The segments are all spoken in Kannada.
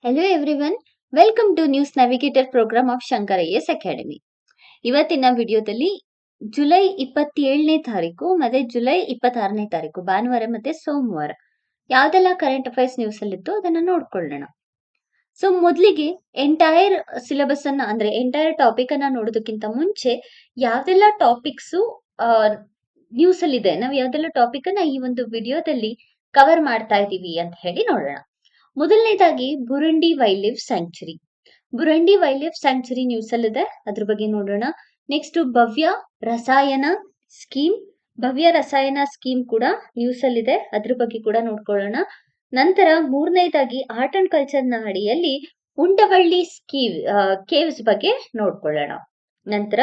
Hello everyone, welcome to news navigator program of Shankar IAS academy. ಇವತ್ತಿನ ವಿಡಿಯೋದಲ್ಲಿ ಜುಲೈ 27ನೇ ತಾರೀಕು ಮತ್ತೆ ಜುಲೈ 26ನೇ ತಾರೀಕು ಭಾನುವಾರ ಮತ್ತೆ ಸೋಮವಾರ ಯಾವ್ದೆಲ್ಲ ಕರೆಂಟ್ ಅಫೈರ್ಸ್ ನ್ಯೂಸ್ ಅಲ್ಲಿತ್ತು ಅದನ್ನ ನೋಡ್ಕೊಳ್ಳೋಣ. ಸೊ ಮೊದಲಿಗೆ ಎಂಟೈರ್ ಸಿಲೆಬಸ್ ಅನ್ನ ಅಂದ್ರೆ ಎಂಟೈರ್ ಟಾಪಿಕ್ ಅನ್ನ ನೋಡೋದಕ್ಕಿಂತ ಮುಂಚೆ ಯಾವ್ದೆಲ್ಲ ಟಾಪಿಕ್ಸ್ ನ್ಯೂಸ್ ಅಲ್ಲಿ ಇದೆ, ನಾವು ಯಾವ್ದೆಲ್ಲ ಟಾಪಿಕ್ ಅನ್ನ ಈ ಒಂದು ವಿಡಿಯೋದಲ್ಲಿ ಕವರ್ ಮಾಡ್ತಾ ಇದೀವಿ ಅಂತ ಹೇಳಿ ನೋಡೋಣ. ಮೊದಲನೇದಾಗಿ Burundi wild life sanctuary. Burundi wild life sanctuary news ಅಲ್ಲಿದೆ, ಅದ್ರ ಬಗ್ಗೆ ನೋಡೋಣ. ನೆಕ್ಸ್ಟ್ ಭವ್ಯ ರಸಾಯನ ಸ್ಕೀಮ್. ಭವ್ಯ ರಸಾಯನ ಸ್ಕೀಮ್ ಕೂಡ ನ್ಯೂಸ್ ಅಲ್ಲಿದೆ, ಅದ್ರ ಬಗ್ಗೆ ಕೂಡ ನೋಡ್ಕೊಳ್ಳೋಣ. ನಂತರ ಮೂರನೇದಾಗಿ ಆರ್ಟ್ ಅಂಡ್ ಕಲ್ಚರ್ ನ ಅಡಿಯಲ್ಲಿ ಉಂಡವಳ್ಳಿ ಕೇವ್ಸ್ ಬಗ್ಗೆ ನೋಡ್ಕೊಳ್ಳೋಣ. ನಂತರ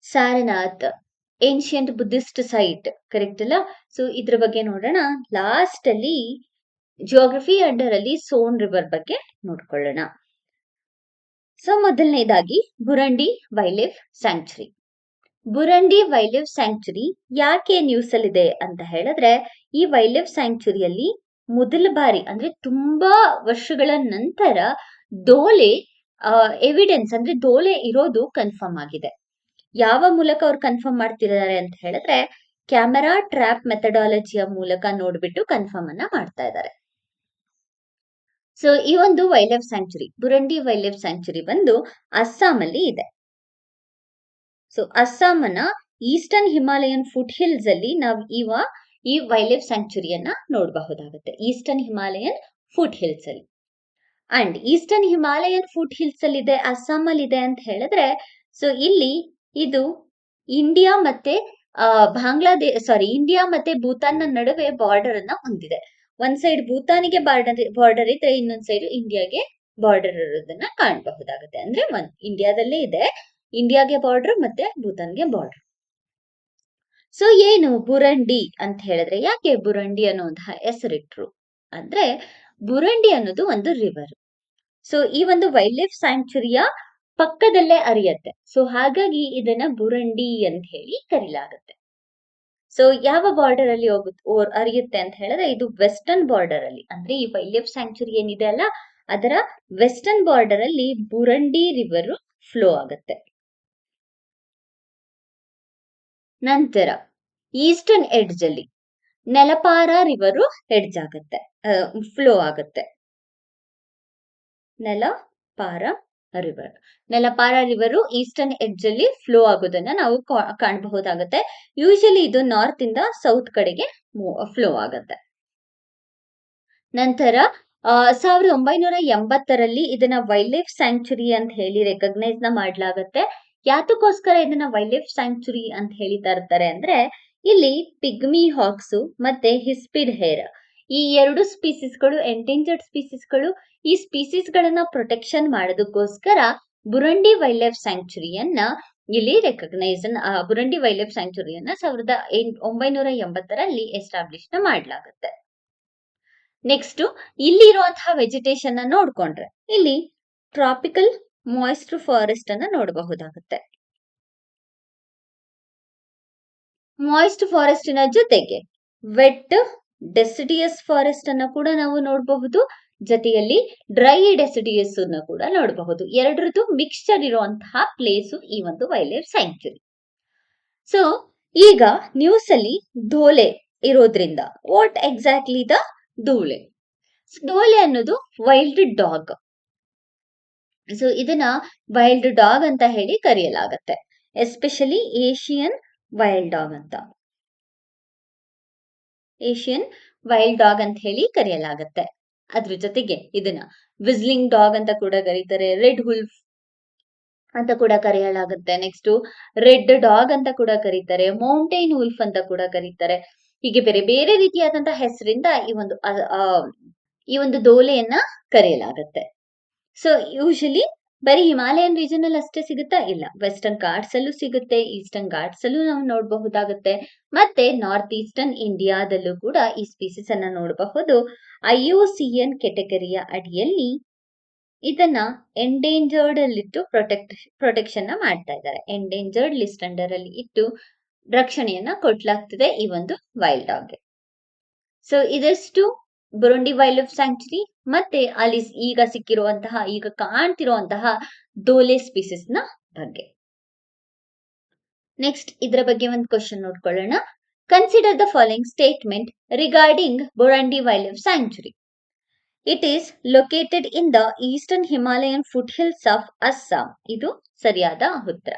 Sarnath ancient Buddhist site, correct ಅಲ್ಲ? ಸೊ ಇದ್ರ ಬಗ್ಗೆ ನೋಡೋಣ. ಲಾಸ್ಟ್ ಅಲ್ಲಿ ಜಿಯೋಗ್ರಫಿ ಅಂಡರ್ ಅಲ್ಲಿ ಸೋನ್ ರಿವರ್ ಬಗ್ಗೆ ನೋಡ್ಕೊಳ್ಳೋಣ. ಸೊ ಮೊದಲನೇದಾಗಿ Burundi wild life sanctuary. Burundi wild life sanctuary ಯಾಕೆ ನ್ಯೂಸ್ ಅಲ್ಲಿದೆ ಅಂತ ಹೇಳಿದ್ರೆ, ಈ ವೈಲ್ಡ್ ಲೈಫ್ ಸ್ಯಾಂಕ್ಚುರಿಯಲ್ಲಿ ಮೊದಲ ಬಾರಿ ಅಂದ್ರೆ ತುಂಬಾ ವರ್ಷಗಳ ನಂತರ ದೋಲೆ ಎವಿಡೆನ್ಸ್ ಅಂದ್ರೆ ದೋಲೆ ಇರೋದು ಕನ್ಫರ್ಮ್ ಆಗಿದೆ. ಯಾವ ಮೂಲಕ ಅವ್ರು ಕನ್ಫರ್ಮ್ ಮಾಡ್ತಿದ್ದಾರೆ ಅಂತ ಹೇಳಿದ್ರೆ, ಕ್ಯಾಮೆರಾ ಟ್ರ್ಯಾಪ್ ಮೆಥಡಾಲಜಿಯ ಮೂಲಕ ನೋಡ್ಬಿಟ್ಟು ಕನ್ಫರ್ಮ್ ಅನ್ನ ಮಾಡ್ತಾ ಇದ್ದಾರೆ. ಸೊ ಈ ಒಂದು wild life sanctuary, Burundi wild life sanctuary ಬಂದು ಅಸ್ಸಾಂ ಅಲ್ಲಿ ಇದೆ. ಸೊ ಅಸ್ಸಾಂನ ಈಸ್ಟರ್ನ್ ಹಿಮಾಲಯನ್ ಫುಟ್ ಹಿಲ್ಸ್ ಅಲ್ಲಿ ನಾವು ಈ ವೈಲ್ಡ್ ಲೈಫ್ ಸ್ಯಾಂಕ್ಚುರಿಯನ್ನ ನೋಡಬಹುದಾಗುತ್ತೆ. ಈಸ್ಟರ್ನ್ ಹಿಮಾಲಯನ್ ಫುಟ್ ಹಿಲ್ಸ್ ಅಲ್ಲಿ and eastern Himalayan foot hills ಅಲ್ಲಿ ಇದೆ, ಅಸ್ಸಾಂ ಅಲ್ಲಿ ಇದೆ ಅಂತ ಹೇಳಿದ್ರೆ, ಸೊ ಇಲ್ಲಿ ಇದು ಇಂಡಿಯಾ ಮತ್ತೆ ಇಂಡಿಯಾ ಮತ್ತೆ ಭೂತಾನ್ ನಡುವೆ ಬಾರ್ಡರ್ ಅನ್ನ ಹೊಂದಿದೆ. ಒಂದ್ ಸೈಡ್ ಭೂತಾನಿಗೆ ಬಾರ್ಡರ್ ಇದ್ರೆ ಇನ್ನೊಂದ್ ಸೈಡ್ ಇಂಡಿಯಾಗೆ ಬಾರ್ಡರ್ ಇರೋದನ್ನ ಕಾಣಬಹುದಾಗುತ್ತೆ. ಅಂದ್ರೆ ಇಂಡಿಯಾದಲ್ಲೇ ಇದೆ, ಇಂಡಿಯಾಗೆ ಬಾರ್ಡರ್ ಮತ್ತೆ ಭೂತಾನ್ಗೆ ಬಾರ್ಡರ್. ಸೊ ಏನು ಬುರುಂಡಿ ಅಂತ ಹೇಳಿದ್ರೆ, ಯಾಕೆ ಬುರುಂಡಿ ಅನ್ನುವಂತಹ ಹೆಸರಿಟ್ರು ಅಂದ್ರೆ, ಬುರುಂಡಿ ಅನ್ನೋದು ಒಂದು ರಿವರ್. ಸೊ ಈ ಒಂದು ವೈಲ್ಡ್ ಲೈಫ್ ಸ್ಯಾಂಕ್ಚುರಿಯ ಪಕ್ಕದಲ್ಲೇ ಹರಿಯತ್ತೆ. ಸೊ ಹಾಗಾಗಿ ಇದನ್ನ ಬುರುಂಡಿ ಅಂತ ಹೇಳಿ ಕರೀಲಾಗುತ್ತೆ. ಸೊ ಯಾವ ಬಾರ್ಡರ್ ಅಲ್ಲಿ ಹರಿಯುತ್ತೆ ಅಂತ ಹೇಳಿದ್ರೆ, ಇದು ವೆಸ್ಟರ್ನ್ ಬಾರ್ಡರ್ ಅಲ್ಲಿ, ಅಂದ್ರೆ ಈ ವೈಲ್ಡ್ ಲೈಫ್ ಸ್ಯಾಂಕ್ಚುರಿ ಏನಿದೆ ಅಲ್ಲ, ಅದರ ವೆಸ್ಟರ್ನ್ ಬಾರ್ಡರ್ ಅಲ್ಲಿ ಬುರುಂಡಿ ರಿವರ್ ಫ್ಲೋ ಆಗುತ್ತೆ. ನಂತರ ಈಸ್ಟರ್ನ್ ಎಡ್ಜ್ ಅಲ್ಲಿ ನೆಲಪಾರ ರಿವರ್ ಎಡ್ಜ್ ಆಗುತ್ತೆ, ಫ್ಲೋ ಆಗುತ್ತೆ. ನೆಲಪಾರ ರಿವರ್ ಈಸ್ಟರ್ನ್ ಎಡ್ಜ್ ಅಲ್ಲಿ ಫ್ಲೋ ಆಗೋದನ್ನ ನಾವು ಕಾಣಬಹುದಾಗುತ್ತೆ. ಯೂಶಲಿ ಇದು ನಾರ್ತ್ ಇಂದ ಸೌತ್ ಕಡೆಗೆ ಫ್ಲೋ ಆಗುತ್ತೆ. ನಂತರ 1980ರಲ್ಲಿ ಇದನ್ನ ವೈಲ್ಡ್ ಲೈಫ್ ಸ್ಯಾಂಕ್ಚುರಿ ಅಂತ ಹೇಳಿ ರೆಕಗ್ನೈಸ್ ಮಾಡಲಾಗುತ್ತೆ. ಯಾತಕ್ಕೋಸ್ಕರ ಇದನ್ನ ವೈಲ್ಡ್ ಲೈಫ್ ಸ್ಯಾಂಕ್ಚುರಿ ಅಂತ ಹೇಳಿ ತರ್ತಾರೆ ಅಂದ್ರೆ, ಇಲ್ಲಿ ಪಿಗ್ಮಿ ಹಾಕ್ಸ್ ಮತ್ತೆ ಹಿಸ್ಪಿಡ್ ಹೇರ್, ಈ ಎರಡು ಸ್ಪೀಸೀಸ್ಗಳು ಎಂಡೇಂಜರ್ಡ್ ಸ್ಪೀಸೀಸ್ಗಳು. ಈ ಸ್ಪೀಸೀಸ್ ಗಳನ್ನ ಪ್ರೊಟೆಕ್ಷನ್ ಮಾಡೋದಕ್ಕೋಸ್ಕರ ಬುರುಂಡಿ ವೈಲ್ಡ್ ಲೈಫ್ ಸ್ಯಾಂಕ್ಚುರಿಯನ್ನ ಇಲ್ಲಿ ಬುರುಂಡಿ ವೈಲ್ಡ್ ಲೈಫ್ ಸ್ಯಾಂಕ್ಚುರಿಯನ್ನ 1980ರಲ್ಲಿ ಎಸ್ಟಾಬ್ಲಿಷ್ ಮಾಡಲಾಗುತ್ತೆ. ನೆಕ್ಸ್ಟ್ ಇಲ್ಲಿ ಇರುವಂತಹ ವೆಜಿಟೇಷನ್ ನೋಡ್ಕೊಂಡ್ರೆ, ಇಲ್ಲಿ ಟ್ರಾಪಿಕಲ್ ಮಾಯಿಸ್ಟ್ ಫಾರೆಸ್ಟ್ ಅನ್ನ ನೋಡಬಹುದಾಗುತ್ತೆ. ಮಾಯಿಸ್ಟ್ ಫಾರೆಸ್ಟಿನ ಜೊತೆಗೆ ವೆಟ್ ಡೆಸಿಡಿಯಸ್ ಫಾರೆಸ್ಟ್ ಅನ್ನ ಕೂಡ ನಾವು ನೋಡಬಹುದು. ಜೊತೆಯಲ್ಲಿ ಡ್ರೈ ಡೆಸಿಡಿಯಸ್ ಅನ್ನು ಕೂಡ ನೋಡಬಹುದು. ಎರಡರದ್ದು ಮಿಕ್ಸ್ಚರ್ ಇರುವಂತಹ ಪ್ಲೇಸ್ ಈ ಒಂದು ವೈಲ್ಡ್ ಲೈಫ್ ಸ್ಯಾಂಕ್ಚುರಿ. ಸೊ ಈಗ ನ್ಯೂಸ್ ಅಲ್ಲಿ ಧೋಲೆ ಇರೋದ್ರಿಂದ, ವಾಟ್ ಎಕ್ಸಾಕ್ಟ್ಲಿ ದ ಧೋಲೆ? ಧೋಲೆ ಅನ್ನೋದು ವೈಲ್ಡ್ ಡಾಗ್. ಸೊ ಇದನ್ನ ವೈಲ್ಡ್ ಡಾಗ್ ಅಂತ ಹೇಳಿ ಕರೆಯಲಾಗತ್ತೆ, ಎಸ್ಪೆಷಲಿ ಏಷಿಯನ್ ವೈಲ್ಡ್ ಡಾಗ್ ಅಂತ. ಏಷಿಯನ್ ವೈಲ್ಡ್ ಡಾಗ್ ಅಂತ ಹೇಳಿ ಕರೆಯಲಾಗತ್ತೆ. ಅದ್ರ ಜೊತೆಗೆ ಇದನ್ನ ವಿಸ್ಲಿಂಗ್ ಡಾಗ್ ಅಂತ ಕೂಡ ಕರೀತಾರೆ, ರೆಡ್ ಹುಲ್ಫ್ ಅಂತ ಕೂಡ ಕರೆಯಲಾಗುತ್ತೆ. ನೆಕ್ಸ್ಟ್ ರೆಡ್ ಡಾಗ್ ಅಂತ ಕೂಡ ಕರೀತಾರೆ, ಮೌಂಟೇನ್ ಉಲ್ಫ್ ಅಂತ ಕೂಡ ಕರೀತಾರೆ. ಹೀಗೆ ಬೇರೆ ಬೇರೆ ರೀತಿಯಾದಂತಹ ಹೆಸರಿಂದ ಈ ಒಂದು ದೋಲೆಯನ್ನ ಕರೆಯಲಾಗುತ್ತೆ. ಸೊ ಯೂಶಲಿ ಬರೀ ಹಿಮಾಲಯನ್ ರೀಜನ್ ಅಲ್ಲಿ ಅಷ್ಟೇ ಸಿಗುತ್ತಾ? ಇಲ್ಲ, ವೆಸ್ಟರ್ನ್ ಘಾಟ್ಸ್ ಅಲ್ಲೂ ಸಿಗುತ್ತೆ, ಈಸ್ಟರ್ನ್ ಘಾಟ್ಸ್ ಅಲ್ಲೂ ನಾವು ನೋಡಬಹುದಾಗುತ್ತೆ, ಮತ್ತೆ ನಾರ್ತ್ ಈಸ್ಟರ್ನ್ ಇಂಡಿಯಾದಲ್ಲೂ ಕೂಡ ಈ ಸ್ಪೀಸೀಸ್ ಅನ್ನ ನೋಡಬಹುದು. IUCN ಕೆಟಗರಿಯ ಅಡಿಯಲ್ಲಿ ಇದನ್ನ ಎಂಡೇಂಜರ್ಡ್ ಅಲ್ಲಿ ಇಟ್ಟು ಪ್ರೊಟೆಕ್ಷನ್ ಮಾಡ್ತಾ ಇದ್ದಾರೆ. ಎಂಡೇಂಜರ್ಡ್ ಲಿಸ್ಟ್ ಅಂಡರ್ ಅಲ್ಲಿ ಇಟ್ಟು ರಕ್ಷಣೆಯನ್ನ ಕೊಡ್ಲಾಗ್ತಿದೆ ಈ ಒಂದು ವೈಲ್ಡ್ ಡಾಗ್ಗೆ. ಸೊ ಇದಷ್ಟು ಬುರುಂಡಿ ವೈಲ್ಡ್ ಲೈಫ್ ಸ್ಯಾಂಕ್ಚುರಿ ಮತ್ತೆ ಅಲ್ಲಿ ಈಗ ಕಾಣ್ತಿರುವಂತಹ ದೋಲೆ ಸ್ಪೀಸಸ್ ನ ಬಗ್ಗೆ. ನೆಕ್ಸ್ಟ್ ಇದರ ಬಗ್ಗೆ ಒಂದು ಕ್ವಶನ್ ನೋಡ್ಕೊಳ್ಳೋಣ. Consider the following statement regarding Barnadi wild life sanctuary. It is located in the eastern Himalayan foot hills of Assam. ಇದು ಸರಿಯಾದ ಉತ್ತರ.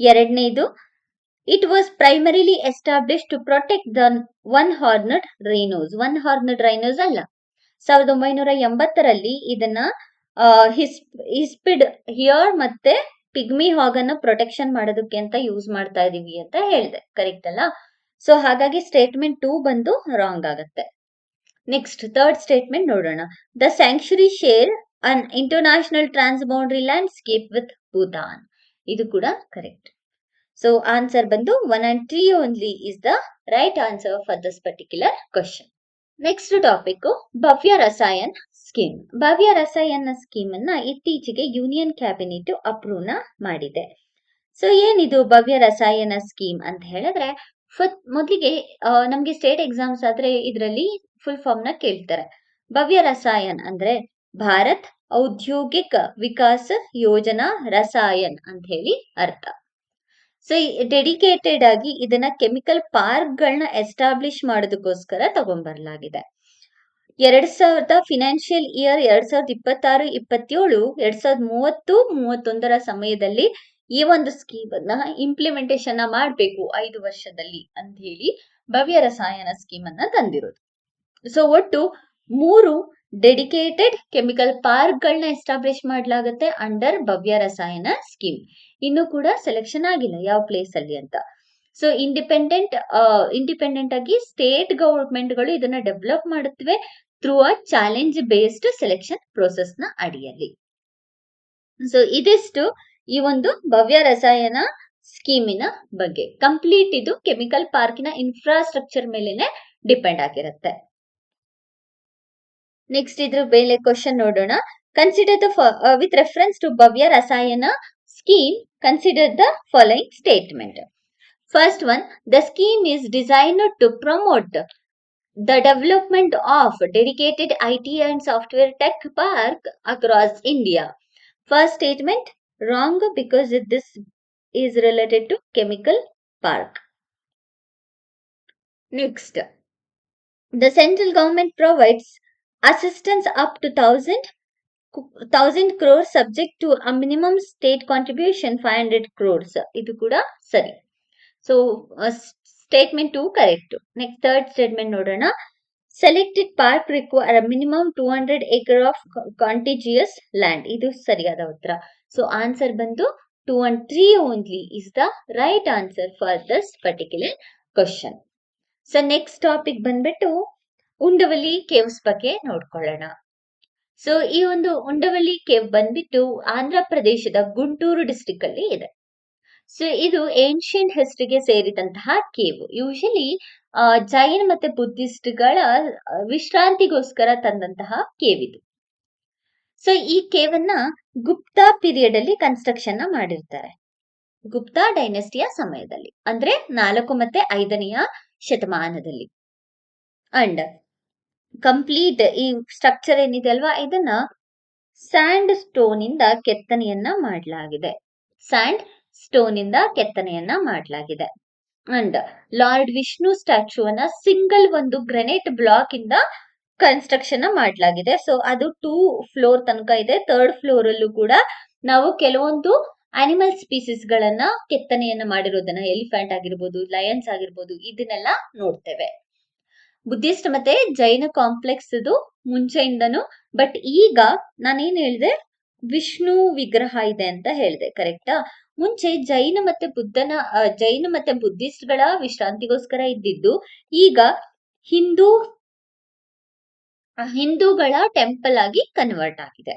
ಎರಡನೇದು, it was primarily establish to protect the one horned rhinos. One horned rhinos ಅಲ್ಲ, 1980ರಲ್ಲಿ ಇದನ್ನ ಹಿಸ್ಪಿಡ್ ಹಿಯರ್ ಮತ್ತೆ ಪಿಗ್ಮಿ ಹಾಗ್ ಅನ್ನ ಪ್ರೊಟೆಕ್ಷನ್ ಮಾಡೋದಕ್ಕೆ ಅಂತ ಯೂಸ್ ಮಾಡ್ತಾ ಇದೀವಿ ಅಂತ ಹೇಳಿದೆ. ಕರೆಕ್ಟ್ ಅಲ್ಲ? ಸೊ ಹಾಗಾಗಿ ಸ್ಟೇಟ್ಮೆಂಟ್ 2 ಬಂದು ರಾಂಗ್ ಆಗತ್ತೆ. ನೆಕ್ಸ್ಟ್ ಥರ್ಡ್ ಸ್ಟೇಟ್ಮೆಂಟ್ ನೋಡೋಣ. The sanctuary share an international transboundary landscape with Bhutan. ಇದು ಕೂಡ ಕರೆಕ್ಟ್. ಸೊ ಆನ್ಸರ್ ಬಂದು 1 and 3 only is the right answer for this particular question. Next topic Bhavya Rasayan scheme. Bhavya Rasayana scheme ಅನ್ನ ಇತ್ತೀಚೆಗೆ ಯೂನಿಯನ್ ಕ್ಯಾಬಿನೆಟ್ ಅಪ್ರೂವ್ ಮಾಡಿದೆ. ಸೊ ಏನಿದು ಭವ್ಯ ರಸಾಯನ ಸ್ಕೀಮ್ ಅಂತ ಹೇಳಿದ್ರೆ, ಮೊದಲಿಗೆ ನಮ್ಗೆ ಸ್ಟೇಟ್ ಎಕ್ಸಾಮ್ಸ್ ಆದ್ರೆ ಇದರಲ್ಲಿ ಫುಲ್ ಫಾರ್ಮ್ ನ ಕೇಳ್ತಾರೆ. ಭವ್ಯ ರಸಾಯನ್ ಅಂದ್ರೆ ಭಾರತ್ ಔದ್ಯೋಗಿಕ ವಿಕಾಸ ಯೋಜನಾ ರಸಾಯನ್ ಅಂತ ಹೇಳಿ ಅರ್ಥ. ಸೊ ಡೆಡಿಕೇಟೆಡ್ ಆಗಿ ಇದನ್ನ ಕೆಮಿಕಲ್ ಪಾರ್ಕ್ ಗಳನ್ನ ಎಸ್ಟಾಬ್ಲಿಷ್ ಮಾಡೋದಕ್ಕೋಸ್ಕರ ತಗೊಂಡ್ಬರ್ಲಾಗಿದೆ. 2000 ಫಿನಾನ್ಷಿಯಲ್ ಇಯರ್ 2026-27, 2030-31 ಸಮಯದಲ್ಲಿ ಈ ಒಂದು ಸ್ಕೀಮ್ ಅನ್ನ ಇಂಪ್ಲಿಮೆಂಟೇಶನ್ ಮಾಡಬೇಕು 5 ವರ್ಷದಲ್ಲಿ ಅಂತ ಹೇಳಿ ಭವ್ಯ ರಸಾಯನ ಸ್ಕೀಮ್ ಅನ್ನ ತಂದಿರೋದು. ಸೊ ಒಟ್ಟು 3 ಡೆಡಿಕೇಟೆಡ್ ಕೆಮಿಕಲ್ ಪಾರ್ಕ್ ಗಳನ್ನ ಎಸ್ಟಾಬ್ಲಿಷ್ ಮಾಡಲಾಗುತ್ತೆ ಅಂಡರ್ ಭವ್ಯ ರಸಾಯನ ಸ್ಕೀಮ್. ಇನ್ನು ಕೂಡ ಸೆಲೆಕ್ಷನ್ ಆಗಿಲ್ಲ ಯಾವ ಪ್ಲೇಸ್ ಅಲ್ಲಿ ಅಂತ. ಸೊ ಇಂಡಿಪೆಂಡೆಂಟ್ ಆಗಿ ಸ್ಟೇಟ್ ಗವರ್ಮೆಂಟ್ ಗಳು ಇದನ್ನ ಡೆವಲಪ್ ಮಾಡುತ್ತವೆ through a challenge based selection process ನ ಅಡಿಯಲ್ಲಿ. ಸೊ ಇದಿಷ್ಟು ಈ ಒಂದು ಭವ್ಯ ರಸಾಯನ ಸ್ಕೀಮಿನ ಬಗ್ಗೆ. ಕಂಪ್ಲೀಟ್ ಇದು ಕೆಮಿಕಲ್ ಪಾರ್ಕಿನ ಇನ್ಫ್ರಾಸ್ಟ್ರಕ್ಚರ್ ಮೇಲೆನೆ ಡಿಪೆಂಡ್ ಆಗಿರುತ್ತೆ. ನೆಕ್ಸ್ಟ್ ಇದ್ರ ಮೇಲೆ ಕ್ವಶನ್ ನೋಡೋಣ. Consider the with reference to Bhavya Rasayana scheme, consider the following statement. First one, the scheme is designed to promote the development of dedicated IT and software tech park across India. First statement wrong because this is related to chemical park. Next, the central government provides assistance up to 1000 crores subject to a minimum state contribution 500 crores. ಇದು ಕೂಡ ಸರಿ. So statement 2 correct. Next third statement ನೋಡೋಣ. Selected park require minimum 200 acre of contiguous land. ಇದು ಸರಿಯಾದ ಉತ್ತರ. ಸೊ ಆನ್ಸರ್ ಬಂದು 2 and 3 only is the right answer for this particular question. So next topic ಬಂದ್ಬಿಟ್ಟು ಉಂಡವಲಿ ಕೇವ್ಸ್ ಬಗ್ಗೆ ನೋಡ್ಕೊಳ್ಳೋಣ. ಸೊ ಈ ಒಂದು ಉಂಡವಳ್ಳಿ ಕೇವ್ ಬಂದ್ಬಿಟ್ಟು ಆಂಧ್ರ ಪ್ರದೇಶದ ಗುಂಟೂರು ಡಿಸ್ಟ್ರಿಕ್ಟ್ ಅಲ್ಲಿ ಇದೆ. ಸೊ ಇದು ಏನ್ಷಿಯಂಟ್ ಹಿಸ್ಟ್ರಿಗೆ ಸೇರಿದಂತಹ ಕೇವ್. ಯೂಶಲಿ ಜೈನ್ ಮತ್ತೆ ಬುದ್ಧಿಸ್ಟ್ ಗಳ ವಿಶ್ರಾಂತಿಗೋಸ್ಕರ ತಂದಂತಹ ಕೇವ್ ಇದು. ಸೊ ಈ ಕೇವ್ ಅನ್ನ ಗುಪ್ತಾ ಪೀರಿಯಡ್ ಅಲ್ಲಿ ಕನ್ಸ್ಟ್ರಕ್ಷನ್ ಮಾಡಿರ್ತಾರೆ. ಗುಪ್ತಾ ಡೈನೆಸ್ಟಿಯ ಸಮಯದಲ್ಲಿ ಅಂದ್ರೆ 4 ಮತ್ತೆ 5ನೇ ಶತಮಾನದಲ್ಲಿ. ಅಂಡ್ ಕಂಪ್ಲೀಟ್ ಈ ಸ್ಟ್ರಕ್ಚರ್ ಏನಿದೆ ಅಲ್ವಾ, ಇದನ್ನ ಸ್ಯಾಂಡ್ ಸ್ಟೋನ್ ಇಂದ ಕೆತ್ತನೆಯನ್ನ ಮಾಡಲಾಗಿದೆ. ಸ್ಯಾಂಡ್ ಸ್ಟೋನ್ ಇಂದ ಕೆತ್ತನೆಯನ್ನ ಮಾಡಲಾಗಿದೆ. ಅಂಡ್ ಲಾರ್ಡ್ ವಿಷ್ಣು ಸ್ಟ್ಯಾಚ್ಯೂನ ಸಿಂಗಲ್ ಒಂದು ಗ್ರೆನೇಟ್ ಬ್ಲಾಕ್ ಇಂದ ಕನ್ಸ್ಟ್ರಕ್ಷನ್ ಮಾಡಲಾಗಿದೆ. ಸೊ ಅದು 2 ಫ್ಲೋರ್ ತನಕ ಇದೆ. 3rd ಫ್ಲೋರ್ ಅಲ್ಲೂ ಕೂಡ ನಾವು ಕೆಲವೊಂದು ಅನಿಮಲ್ ಸ್ಪೀಸೀಸ್ ಗಳನ್ನ ಕೆತ್ತನೆಯನ್ನ ಮಾಡಿರೋದನ್ನ, ಎಲಿಫೆಂಟ್ ಆಗಿರ್ಬೋದು, ಲಯನ್ಸ್ ಆಗಿರ್ಬೋದು, ಇದನ್ನೆಲ್ಲ ನೋಡ್ತೇವೆ. ಬುದ್ಧಿಸ್ಟ್ ಮತ್ತೆ ಜೈನ ಕಾಂಪ್ಲೆಕ್ಸ್ ಇದು ಮುಂಚೆಯಿಂದನು. ಬಟ್ ಈಗ ನಾನೇನ್ ಹೇಳಿದೆ, ವಿಷ್ಣು ವಿಗ್ರಹ ಇದೆ ಅಂತ ಹೇಳಿದೆ. ಕರೆಕ್ಟಾ? ಮುಂಚೆ ಜೈನ ಮತ್ತೆ ಬುದ್ಧಿಸ್ಟ್ ಗಳ ವಿಶ್ರಾಂತಿಗೋಸ್ಕರ ಇದ್ದಿದ್ದು, ಈಗ ಹಿಂದೂಗಳ ಟೆಂಪಲ್ ಆಗಿ ಕನ್ವರ್ಟ್ ಆಗಿದೆ.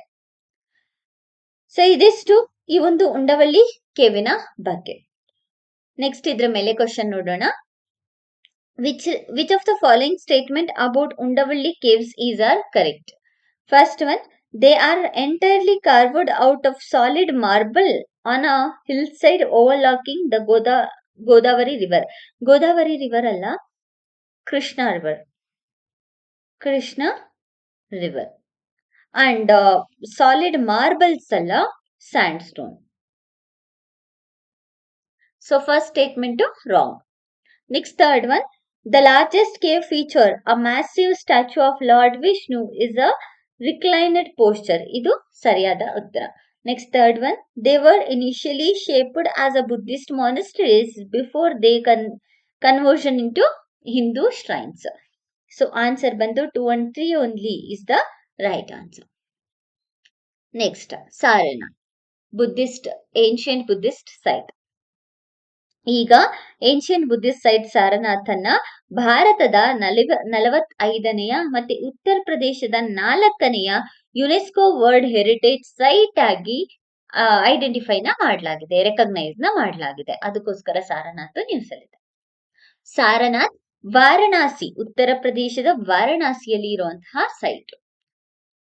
ಸೊ ಇದಿಷ್ಟು ಈ ಒಂದು ಉಂಡವಳ್ಳಿ ಕೇವಿನ ಬಗ್ಗೆ. ನೆಕ್ಸ್ಟ್ ಇದ್ರ ಮೇಲೆ ಕ್ವಶನ್ ನೋಡೋಣ. Which of the following statement about Undavalli caves is are correct? First one, they are entirely carved out of solid marble on a hillside overlooking the Godavari river. Godavari river ಅಲ್ಲ, Krishna river. Krishna river. And solid marbles ಅಲ್ಲ, sand stone. So first statement wrong. Next third one, the largest cave feature a massive statue of lord Vishnu is a reclined posture. ಇದು ಸರಿಯಾದ ಉತ್ತರ. Next third one, they were initially shaped as a Buddhist monasteries before their conversion into Hindu shrines. So answer ಬಂದು 2 and 3 only is the right answer. Next Sarnath, Buddhist, ancient Buddhist site. ಈಗ ಏನ್ಷಿಯಂಟ್ ಬುದ್ಧಿಸ್ಟ್ ಸೈಟ್ ಸಾರನಾಥನ್ನ ಭಾರತದ 45ನೆಯ ಮತ್ತೆ ಉತ್ತರ ಪ್ರದೇಶದ 4ನೆಯ ಯುನೆಸ್ಕೋ ವರ್ಲ್ಡ್ ಹೆರಿಟೇಜ್ ಸೈಟ್ ಆಗಿ ಐಡೆಂಟಿಫೈನ ಮಾಡಲಾಗಿದೆ, ರೆಕಗ್ನೈಸ್ ನ ಮಾಡಲಾಗಿದೆ. ಅದಕ್ಕೋಸ್ಕರ ಸಾರನಾಥ್ ನ್ಯೂಸ್ ಅಲ್ಲಿದೆ. ಸಾರನಾಥ್ ವಾರಣಾಸಿ, ಉತ್ತರ ಪ್ರದೇಶದ ವಾರಣಾಸಿಯಲ್ಲಿ ಇರುವಂತಹ site.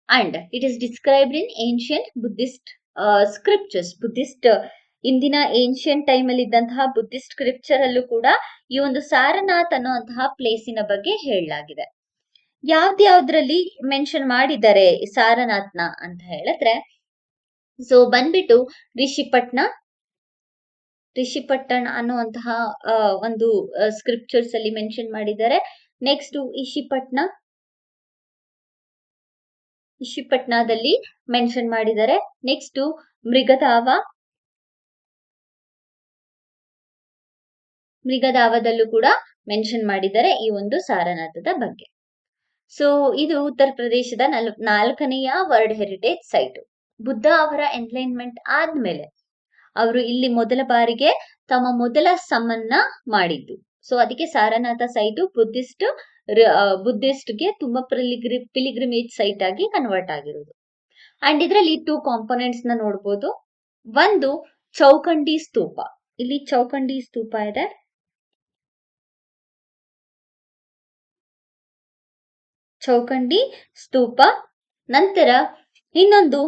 And it is described in ancient Buddhist scriptures. Buddhist ಇಂದಿನ ಏನ್ಷಿಯಂಟ್ ಟೈಮ್ ಅಲ್ಲಿ ಇದ್ದಂತಹ ಬುದ್ಧಿಸ್ಟ್ ಸ್ಕ್ರಿಪ್ಚರ್ ಅಲ್ಲೂ ಕೂಡ ಈ ಒಂದು ಸಾರನಾಥ್ ಅನ್ನುವಂತಹ ಪ್ಲೇಸಿನ ಬಗ್ಗೆ ಹೇಳಲಾಗಿದೆ. ಯಾವ್ದ್ಯಾವ್ದ್ರಲ್ಲಿ ಮೆನ್ಷನ್ ಮಾಡಿದ್ದಾರೆ ಸಾರನಾಥ್ನ ಅಂತ ಹೇಳಿದ್ರೆ, ಸೊ ಬಂದ್ಬಿಟ್ಟು ರಿಷಿಪಟ್ಟಣ ಅನ್ನುವಂತಹ ಒಂದು ಸ್ಕ್ರಿಪ್ಚರ್ಸ್ ಅಲ್ಲಿ ಮೆನ್ಷನ್ ಮಾಡಿದ್ದಾರೆ. ನೆಕ್ಸ್ಟ್ ಇಶಿಪಟ್ನಾದಲ್ಲಿ ಮೆನ್ಷನ್ ಮಾಡಿದ್ದಾರೆ. ನೆಕ್ಸ್ಟ್ ಮೃಗದಾವದಲ್ಲೂ ಕೂಡ ಮೆನ್ಷನ್ ಮಾಡಿದ್ದಾರೆ ಈ ಒಂದು ಸಾರನಾಥದ ಬಗ್ಗೆ. ಸೊ ಇದು ಉತ್ತರ ಪ್ರದೇಶದ 4ನೆಯ ವರ್ಲ್ಡ್ ಹೆರಿಟೇಜ್ ಸೈಟ್. ಬುದ್ಧ ಅವರ ಎನ್ಲೈನ್ಮೆಂಟ್ ಆದ್ಮೇಲೆ ಅವರು ಇಲ್ಲಿ ಮೊದಲ ಬಾರಿಗೆ ತಮ್ಮ ಮೊದಲ ಸಮನ್ನ ಮಾಡಿದ್ದು. ಸೊ ಅದಕ್ಕೆ ಸಾರನಾಥ ಸೈಟು ಬುದ್ಧಿಸ್ಟ್ಗೆ ತುಂಬಾ ಪಿಲಿಗ್ರಿಮೇಜ್ ಸೈಟ್ ಆಗಿ ಕನ್ವರ್ಟ್ ಆಗಿರೋದು. ಅಂಡ್ ಇದರಲ್ಲಿ 2 ಕಾಂಪೋನೆಂಟ್ಸ್ ನ ನೋಡ್ಬೋದು. ಒಂದು ಚೌಕಂಡಿ ಸ್ತೂಪ, ಇಲ್ಲಿ ಚೌಕಂಡಿ ಸ್ತೂಪ ಇದೆ. ಚೌಕಂಡಿ ಸ್ತೂಪ. ನಂತರ ಇನ್ನೊಂದು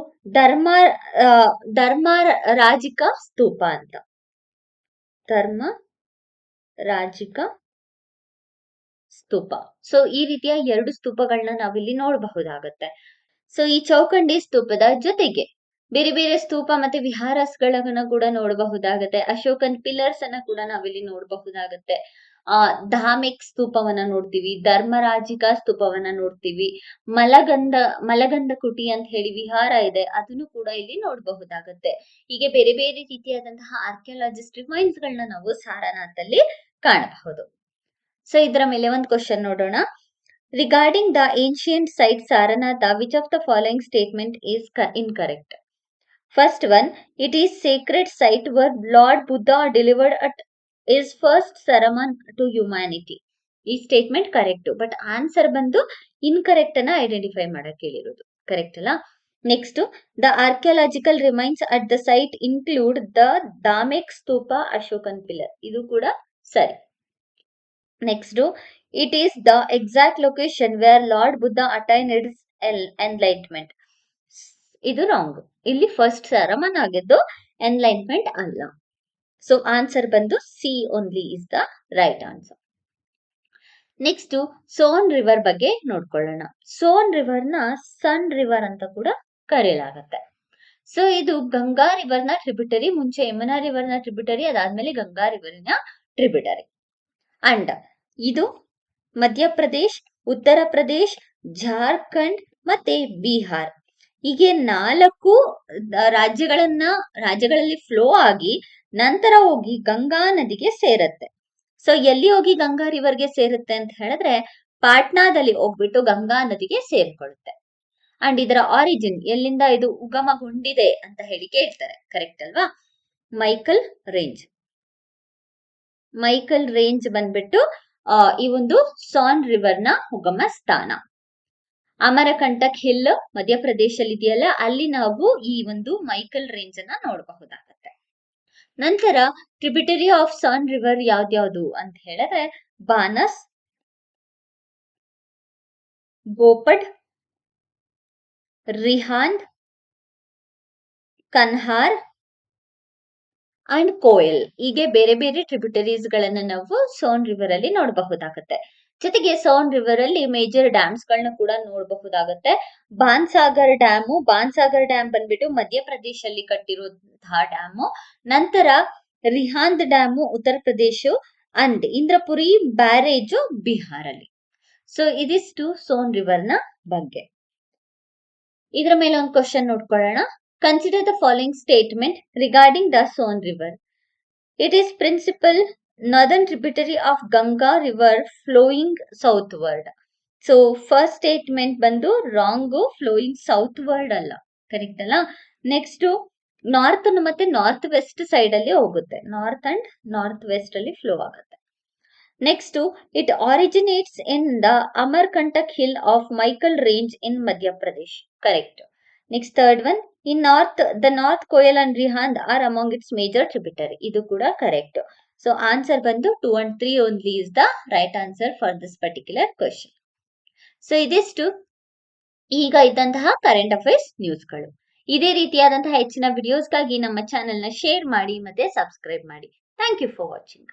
ಧರ್ಮರಾಜಿಕ ಸ್ತೂಪ ಅಂತ. ಧರ್ಮರಾಜಿಕ ಸ್ತೂಪ. ಸೊ ಈ ರೀತಿಯ 2 ಸ್ತೂಪಗಳನ್ನ ನಾವಿಲ್ಲಿ ನೋಡಬಹುದಾಗತ್ತೆ. ಸೊ ಈ ಚೌಕಂಡಿ ಸ್ತೂಪದ ಜೊತೆಗೆ ಬೇರೆ ಬೇರೆ ಸ್ತೂಪ ಮತ್ತೆ ವಿಹಾರಗಳನ್ನ ಕೂಡ ನೋಡಬಹುದಾಗತ್ತೆ. ಅಶೋಕನ್ ಪಿಲ್ಲರ್ಸ್ ಅನ್ನ ಕೂಡ ನಾವಿಲ್ಲಿ ನೋಡಬಹುದಾಗತ್ತೆ. ಧಾಮಿಕ್ ಸ್ತೂಪವನ್ನ ನೋಡ್ತೀವಿ, ಧರ್ಮರಾಜಿಕ ಸ್ತೂಪವನ್ನ ನೋಡ್ತೀವಿ, ಮಲಗಂಧ ಕುಟಿ ಅಂತ ಹೇಳಿ ವಿಹಾರ ಇದೆ, ಅದನ್ನು ಕೂಡ ಇಲ್ಲಿ ನೋಡಬಹುದಾಗತ್ತೆ. ಹೀಗೆ ಬೇರೆ ಬೇರೆ ರೀತಿಯಾದಂತಹ ಆರ್ಕಿಯಾಲಜಿಸ್ಟ್ ರಿಮೈನ್ಸ್ ಗಳನ್ನ ನಾವು ಸಾರನಾಥ್ ಅಲ್ಲಿ ಕಾಣಬಹುದು. ಸೊ ಇದರ ಮೇಲೆ ಒಂದು ಕ್ವಶನ್ ನೋಡೋಣ. Regarding the ancient site Saranatha, which of the following statement is incorrect? First one, it is sacred site where Lord Buddha delivered at his first sermon to humanity. ಈ ಸ್ಟೇಟ್ಮೆಂಟ್ ಕರೆಕ್ಟ್, ಬಟ್ ಆನ್ಸರ್ ಬಂದು ಇನ್ಕರೆಕ್ಟ್ ಅನ್ನ ಐಡೆಂಟಿಫೈ ಮಾಡಕ್ ಹೇಳಿರೋದು. ಕರೆಕ್ಟ್ ಅಲ್ಲ? Next, the archaeological remains at the site include the Dhamek stupa, Ashokan pillar. ಇದು ಕೂಡ ಸರಿ. Next, it is the exact location where lord Buddha attained his enlightenment. ಇದು ರಾಂಗ್. ಇಲ್ಲಿ ಫಸ್ಟ್ ಸರಮನ್ ಆಗಿದ್ದು ಎನ್ಲೈಟ್ಮೆಂಟ್ ಅಲ್ಲ. ಸೊ ಆನ್ಸರ್ ಬಂದು C only is the right answer. Next, Son river ಬಗ್ಗೆ ನೋಡ್ಕೊಳ್ಳೋಣ. ಸೋನ್ ರಿವರ್ ನ ಸನ್ ರಿವರ್ ಅಂತ ಕೂಡ ಕರೆಯಲಾಗತ್ತೆ. ಸೊ ಇದು ಗಂಗಾ ರಿವರ್ ನ ಟ್ರಿಬ್ಯೂಟರಿ. ಮುಂಚೆ ಯಮುನಾ ರಿವರ್ ನ ಟ್ರಿಬ್ಯೂಟರಿ, ಅದಾದ್ಮೇಲೆ ಗಂಗಾ ರಿವರಿನ ಟ್ರಿಬ್ಯೂಟರಿ. ಅಂಡ್ ಇದು ಮಧ್ಯಪ್ರದೇಶ್, ಉತ್ತರ ಪ್ರದೇಶ್, ಜಾರ್ಖಂಡ್ ಮತ್ತೆ ಬಿಹಾರ್, ಹೀಗೆ 4 ರಾಜ್ಯಗಳಲ್ಲಿ ಫ್ಲೋ ಆಗಿ ನಂತರ ಹೋಗಿ ಗಂಗಾ ನದಿಗೆ ಸೇರುತ್ತೆ. ಸೊ ಎಲ್ಲಿ ಹೋಗಿ ಗಂಗಾ ರಿವರ್ಗೆ ಸೇರುತ್ತೆ ಅಂತ ಹೇಳಿದ್ರೆ, ಪಾಟ್ನಾದಲ್ಲಿ ಹೋಗ್ಬಿಟ್ಟು ಗಂಗಾ ನದಿಗೆ ಸೇರ್ಕೊಳ್ಳುತ್ತೆ. ಅಂಡ್ ಇದರ ಆರಿಜಿನ್, ಎಲ್ಲಿಂದ ಇದು ಉಗಮಗೊಂಡಿದೆ ಅಂತ ಹೇಳಿ ಕೇಳ್ತಾರೆ. ಕರೆಕ್ಟ್ ಅಲ್ವಾ? ಮೈಕಲ್ ರೇಂಜ್ ಬಂದ್ಬಿಟ್ಟು ಈ ಒಂದು ಸಾನ್ ರಿವರ್ ನ ಉಗಮ ಸ್ಥಾನ. ಅಮರಕಂಟಕ್ ಹಿಲ್ ಮಧ್ಯಪ್ರದೇಶಲ್ಲಿ ಇದೆಯಲ್ಲ, ಅಲ್ಲಿ ನಾವು ಈ ಒಂದು ಮೈಕಲ್ ರೇಂಜ್ ಅನ್ನ ನೋಡಬಹುದಾಗತ್ತೆ. ನಂತರ ಟ್ರಿಬ್ಯೂಟರಿ ಆಫ್ ಸಾನ್ ರಿವರ್ ಯಾವ್ದ್ಯಾವ್ದು ಅಂತ ಹೇಳಿದ್ರೆ, ಬಾನಸ್, ಗೋಪಡ್, ರಿಹಾಂದ್, ಕನ್ಹಾರ್ ಅಂಡ್ ಕೋಯಲ್. ಹೀಗೆ ಬೇರೆ ಬೇರೆ ಟ್ರಿಬ್ಯೂಟರೀಸ್ ಗಳನ್ನ ನಾವು ಸೋನ್ ರಿವರ್ ಅಲ್ಲಿ ನೋಡಬಹುದಾಗತ್ತೆ. ಜೊತೆಗೆ ಸೋನ್ ರಿವರ್ ಅಲ್ಲಿ ಮೇಜರ್ ಡ್ಯಾಮ್ಸ್ ಗಳನ್ನ ಕೂಡ ನೋಡಬಹುದಾಗುತ್ತೆ. ಬಾನ್ಸಾಗರ್ ಡ್ಯಾಮ್ ಬಂದ್ಬಿಟ್ಟು ಮಧ್ಯಪ್ರದೇಶಲ್ಲಿ ಕಟ್ಟಿರುವಂತಹ ಡ್ಯಾಮು. ನಂತರ Rihand dam Uttar Pradesh and Indrapuri barrage ಬಿಹಾರಲ್ಲಿ. So ಇದಿಷ್ಟು ಸೋನ್ ರಿವರ್ ನ ಬಗ್ಗೆ. ಇದರ ಮೇಲೆ ಒಂದು ಕ್ವಶನ್ ನೋಡ್ಕೊಳ್ಳೋಣ. Consider the following statement regarding the Son river. It is principal northern tributary of Ganga river flowing southward. So first statement ಬಂದು ರಾಂಗ್, ಫ್ಲೋಯಿಂಗ್ ಸೌತ್ವರ್ಡ್ ಅಲ್ಲ, ಕರೆಕ್ಟ್ ಅಲ್ಲ. ನೆಕ್ಸ್ಟ್ ನಾರ್ತ್ ಮತ್ತೆ ನಾರ್ತ್ ವೆಸ್ಟ್ ಸೈಡ್ ಅಲ್ಲಿ ಹೋಗುತ್ತೆ, ನಾರ್ತ್ ಅಂಡ್ ನಾರ್ತ್ ವೆಸ್ಟ್ ಅಲ್ಲಿ ಫ್ಲೋ ಆಗುತ್ತೆ. Next it originates in the Amarkantak hill of Maikal range in Madhya Pradesh, correct. Next third one, in north the north Koel and Rihand R among its major tributary, ಇದು ಕೂಡ ಕರೆಕ್ಟ್. ಸೊ ಆನ್ಸರ್ ಬಂದು 2 and 3 only is the right answer for this particular question. So ಇದಿಷ್ಟು ಈಗ ಇದ್ದಂತಹ ಕರೆಂಟ್ ಅಫೇರ್ಸ್ ನ್ಯೂಸ್ಗಳು. ಇದೇ ರೀತಿಯಾದಂತಹ ಹೆಚ್ಚಿನ ವಿಡಿಯೋಸ್ಗಾಗಿ ನಮ್ಮ ಚಾನೆಲ್ನ ಶೇರ್ ಮಾಡಿ ಮತ್ತೆ ಸಬ್ಸ್ಕ್ರೈಬ್ ಮಾಡಿ. Thank you for watching.